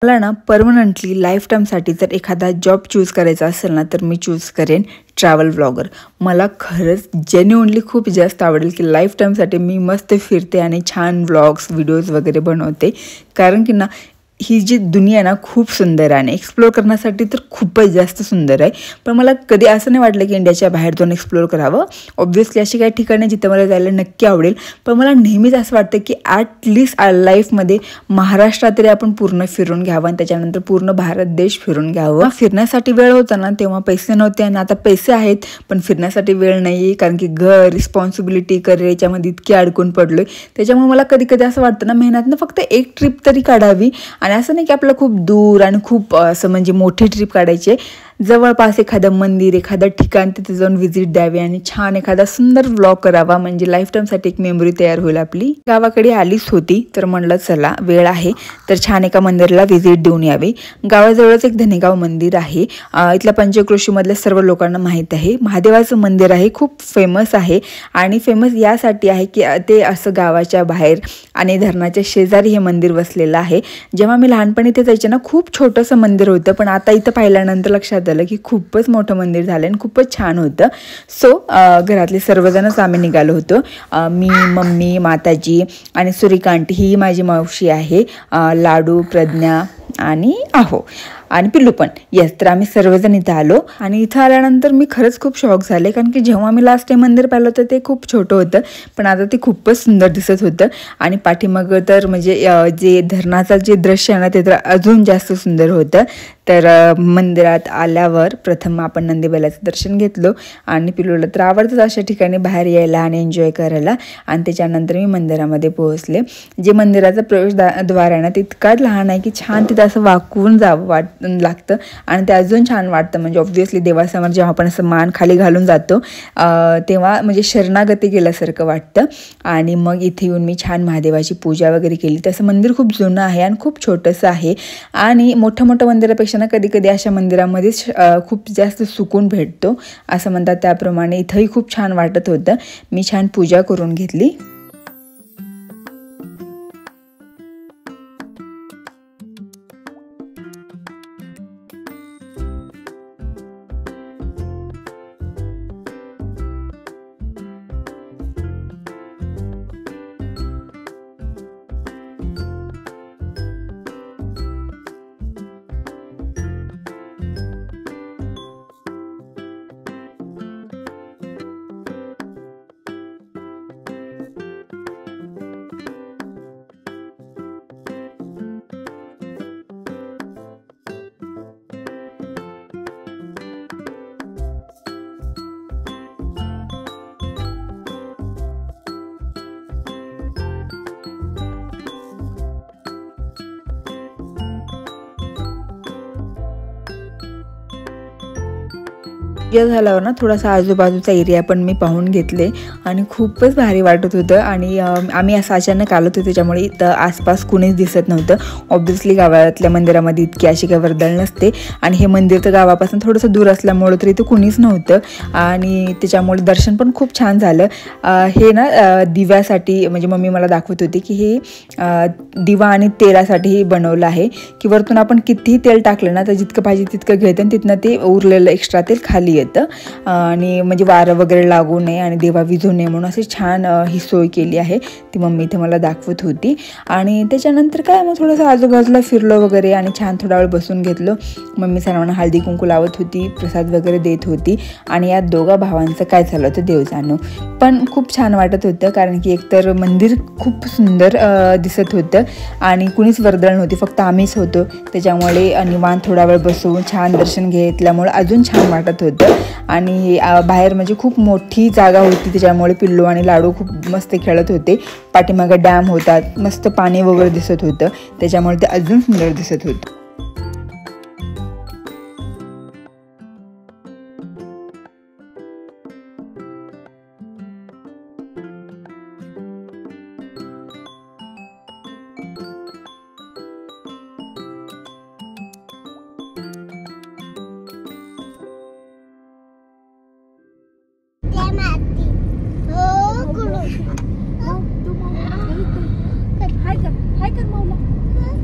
मला ना permanently life टाईमसाठी जर एखादा जॉब चूज करायचा असेल ना तर मी चूज करेन ट्रॅव्हल व्लॉगर। मला खरंच जेन्युइनली खूप जास्त आवडेल की लाईफ टाईमसाठी मी मस्त फिरते आणि छान व्लॉग्स व्हिडिओज वगैरे बनवते। कारण की ना ही जी दुनिया ना खूप सुंदर आहे आणि एक्सप्लोर करण्यासाठी तर खूपच जास्त सुंदर आहे। पण मला कधी असं नाही वाटलं की इंडियाच्या बाहेर जाऊन एक्सप्लोर करावं। ऑब्व्हियसली अशी काही ठिकाणे जिथे मला जायला नक्की आवडेल, पण मला नेहमीच असं वाटतं की ॲटलिस्ट लाईफमध्ये महाराष्ट्रात तरी आपण पूर्ण फिरून घ्यावं आणि त्याच्यानंतर पूर्ण भारत देश फिरून घ्यावं। फिरण्यासाठी वेळ होता ना तेव्हा पैसे नव्हते आणि आता पैसे आहेत पण फिरण्यासाठी वेळ नाही आहे, कारण की घर रिस्पॉन्सिबिलिटी करिअर याच्यामध्ये इतकी अडकून पडलोय। त्याच्यामुळे मला कधी कधी असं वाटतं ना महिन्यातनं फक्त एक ट्रिप तरी काढावी। आणि असं नाही की आपलं खूप दूर आणि खूप असं म्हणजे मोठी ट्रिप काढायची, जवळपास एखादं मंदिर एखादं ठिकाण तिथे जाऊन व्हिजिट द्यावी आणि छान एखादा सुंदर व्लॉग करावा, म्हणजे लाईफ टाईमसाठी एक मेमरी तयार होईल आपली। गावाकडे आलीच होती तर म्हणलं चला वेळ आहे तर छान एका मंदिराला व्हिजिट देऊन यावी। गावाजवळच एक धनेगाव मंदिर आहे, इथल्या पंचक्रोशीमधल्या सर्व लोकांना माहीत आहे। महादेवाचं मंदिर आहे, खूप फेमस आहे आणि फेमस यासाठी आहे की ते असं गावाच्या बाहेर आणि धरणाच्या शेजारी हे मंदिर वसलेलं आहे। जेव्हा मी लहानपणी ते जायचे ना खूप छोटंसं मंदिर होतं, पण आता इथं पाहिल्यानंतर लक्षात आलं की खूपच मोठं मंदिर झालं आणि खूपच छान होतं। सो घरातले सर्वजणच आम्ही निघालो होतो, मी मम्मी माताजी आणि सूर्यकांत ही माझी मावशी आहे, लाडू प्रज्ञा आणि आहो आणि पिल्लू पण। येस, तर आम्ही सर्वजण इथं आलो आणि इथं आल्यानंतर मी खरंच खूप शॉक झाले, कारण की जेव्हा मी लास्ट टाइम मंदिर पाहिलं होतं ते खूप छोटं होतं पण आता ते खूपच सुंदर दिसत होतं। आणि पाठीमाग तर म्हणजे जे धरणाचं जे दृश्य आहे ना ते तर अजून जास्त सुंदर होतं। तर मंदिरात आल्यावर प्रथम आपण नंदीबैलाचं दर्शन घेतलं आणि पिल्लूला तर आवडतंच अशा ठिकाणी बाहेर यायला आणि एन्जॉय करायला। आणि त्याच्यानंतर मी मंदिरामध्ये पोहोचले। जे मंदिराचं प्रवेशद्वार आहे ना ते इतका लहान आहे की छान तिथं असं वाकवून जावं लागतं आणि ते अजून छान वाटतं। म्हणजे ऑब्व्हियसली देवासमोर जेव्हा आपण असं मान खाली घालून जातो तेव्हा म्हणजे शरणागती गेल्यासारखं वाटतं। आणि मग इथे येऊन मी छान महादेवाची पूजा वगैरे केली। तसं मंदिर खूप जुनं आहे आणि खूप छोटंसं आहे आणि मोठ्या मंदिरापेक्षा ना कधी कधी अशा मंदिरामध्येच खूप जास्त सुकून भेटतो असं म्हणतात, त्याप्रमाणे इथंही खूप छान वाटत होतं। मी छान पूजा करून घेतली। पूजा झाल्यावर ना थोडासा आजूबाजूचा एरिया पण मी पाहून घेतले आणि खूपच भारी वाटत होतं। आणि आम्ही असं अचानक आलो होतो त्याच्यामुळे इथं आसपास कुणीच दिसत नव्हतं। ऑब्व्हियसली गावातल्या मंदिरामध्ये इतकी अशी काही वर्दळ नसते आणि हे मंदिर तर गावापासून थोडंसं दूर असल्यामुळं तरी इथं कुणीच नव्हतं आणि त्याच्यामुळे दर्शन पण खूप छान झालं। हे ना दिव्यासाठी म्हणजे मम्मी मला दाखवत होती की हे दिवा आणि तेलासाठी बनवलं आहे की वरतून आपण कितीही तेल टाकलं ना तर जितकं पाहिजे तितकं घ्यायचं आणि तिथनं ते उरलेलं एक्स्ट्रा तेल खाली येतं आणि म्हणजे वारं वगैरे लागू नये आणि देवा विझू नये म्हणून अशी छान ही सोय केली आहे, ती मम्मी इथे मला दाखवत होती। आणि त्याच्यानंतर काय मग थोडंसं आजूबाजूला फिरलो वगैरे आणि छान थोडा वेळ बसून घेतलो। मम्मी सर्वांना हळदी कुंकू लावत होती, प्रसाद वगैरे देत होती आणि या दोघा भावांचं काय झालं होतं देव जाणो, पण खूप छान वाटत होतं कारण की एकतर मंदिर खूप सुंदर दिसत होतं आणि कुणीच वर्दळ नव्हती, फक्त आम्हीच होतो। त्याच्यामुळे निवांत थोडा वेळ बसून छान दर्शन घेतल्यामुळे अजून छान वाटत होतं। आणि बाहेर म्हणजे खूप मोठी जागा होती त्याच्यामुळे पिल्लू आणि लाडू खूप मस्त खेळत होते। पाठीमागं डॅम होता, मस्त पाणी वगैरे दिसत होतं त्याच्यामुळे ते अजून सुंदर दिसत होतं। हाय कर माऊला,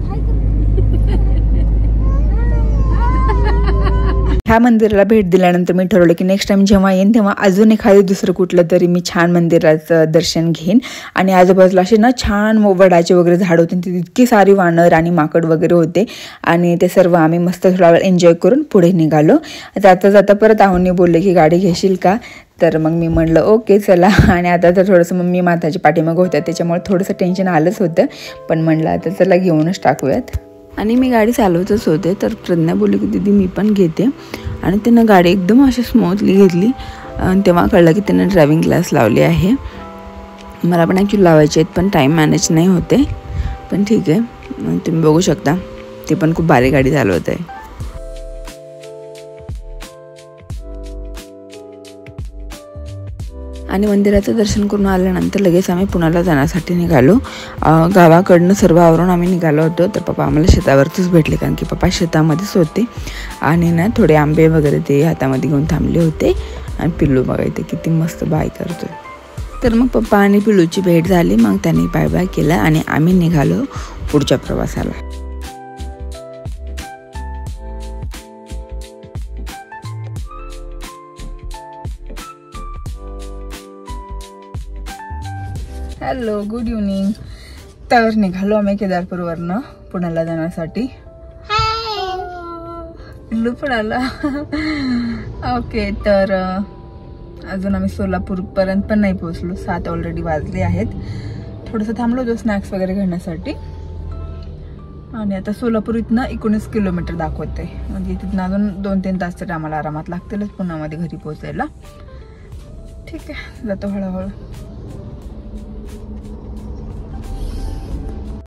हाय कर ह्या मंदिराला भेट दिल्यानंतर मी ठरवलं की नेक्स्ट टाइम जेव्हा येईन तेव्हा अजून एखादं दुसरं कुठलं तरी मी छान मंदिराचं दर्शन घेईन. आणि आजूबाजूला असे ना छान वडाचे वगैरे झाड होते, तिथे इतकी सारी वानर आणि माकड वगैरे होते आणि ते सर्व आम्ही मस्त थोडा वेळ एन्जॉय करून पुढे निघालो. जाता जाता परत आहोंनी बोलले की गाडी घेशील का, तर मग मी म्हणलं ओके चला. आणि आता तर थोडंसं मग मी माताची पाठीमागं होत्या त्याच्यामुळे थोडंसं टेन्शन आलंच होतं, पण म्हणलं आता चला घेऊनच टाकूयात. आणि मी गाडी चालवतच होते तर प्रज्ञा बोलली की दीदी मी पण घेते, आणि त्यानं गाडी एकदम अशी स्मूथली घेतली. आणि तेव्हा कळलं की त्यानं ड्रायव्हिंग क्लास लावली आहे. मला पण ॲक्च्युली लावायचे आहेत पण टाईम मॅनेज नाही होते, पण ठीक आहे. तुम्ही बघू शकता ते पण खूप भारी गाडी चालवत आहे. आणि मंदिराचं दर्शन करून आल्यानंतर लगेच आम्ही पुण्याला जाण्यासाठी निघालो. गावाकडनं सर्व आवरून आम्ही निघालो होतो. तर पप्पा आम्हाला शेतावरतीच भेटले, कारण की पप्पा शेतामध्येच होते आणि ना थोडे आंबे वगैरे ते हातामध्ये घेऊन थांबले होते. आणि पिल्लू बघायचे किती मस्त बाय करतो. तर मग पप्पा आणि पिल्लूची भेट झाली, मग त्यांनी बाय बाय केलं आणि आम्ही निघालो पुढच्या प्रवासाला. Hello, good evening. तर निघालो आम्ही केदारपूरवरनं पुण्याला जाण्यासाठी. पिल्लू पण आला. ओके, तर अजून आम्ही सोलापूरपर्यंत पण नाही पोहोचलो, 7 ऑलरेडी वाजले आहेत. थोडंसं थांबलो होतो स्नॅक्स वगैरे घेण्यासाठी. आणि आता सोलापूर इथनं 19 किलोमीटर दाखवते, म्हणजे तिथनं अजून 2-3 तास तरी आम्हाला आरामात लागतीलच पुण्यामध्ये घरी पोहोचायला. ठीक आहे, जातो हळूहळू.